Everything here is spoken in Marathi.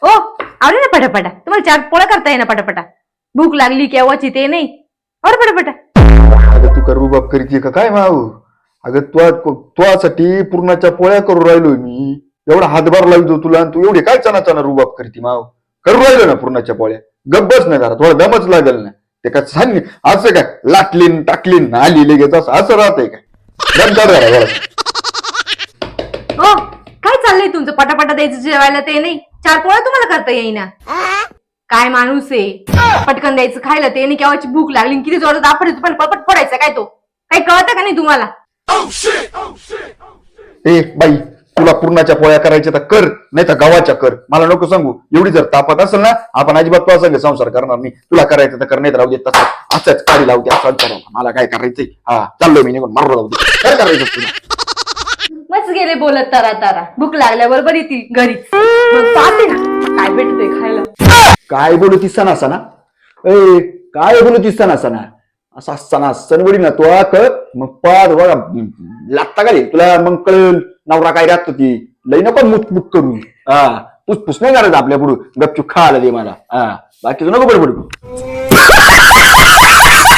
ओ आवडे ना पटापटा, तुम्हाला 4 पोळ्या करता येईना पटापटा. भूक लागली केव्हाची ते नाही. अरे पटापटा. अगं तू का रुबाब करीत का काय माऊ? अगं तुझ्यासाठी पूर्णाच्या पोळ्या करू राहिलोय मी. एवढा हातभार लावतो तुला आणि तू एवढे काय चना रुबाब करते माव? करू राहिलो ना पूर्णाच्या पोळ्या. गप्पच नाही जरा, थोडा दमच लागल ना. ते काय सांग असं काय लाटलीन टाकलीन आली लगेच असं राहतंय काय? दम काढ जरा जरा. ओ काय चाललंय तुमचं? पटापटा द्यायचं जेवायला ते नाही. 4 पोळ्या तुम्हाला करता येईना. काय माणूस आहे? पटकन द्यायचं खायला ते नाही. केव्हाची भूक लागली किती जोरात आपण पण पटपट फोडायचं काय तो? काही कळतं का नाही तुम्हाला? ए बाई, तुला पूर्णाच्या पोळ्या करायच्या तर कर, नाही तर गव्हाच्या कर. मला नको सांगू. एवढी जर तापत असेल ना, आपण अजिबात तुला संग संसार करणार नाही. तुला करायचं तर कर, नाही तर राहू दे तसं. असंच काढी लावू दे, असंच करा. मला काय करायचंय? हा चाललोय मी निघून, मारू राहू दे. काय करायचं तुला? मस्त गेले बोलत तारा तारा. भूक लागल्याबरोबर येते घरीच. मग पाहते ना काय भेटतंय खायला. काय बोलू सणा सणा? ए काय बोलू सणा सणा? असा सणा सणवडी ना तू कर मग पाच बघा लागता का रे तुला? मग कळेल नवरा काय राहतो ती. लई नको मुक करू. हा पुसपुस नाही करायचं आपल्या पुढे. गपचूप खायला दे मला. हा बाकीचं नको बडबड.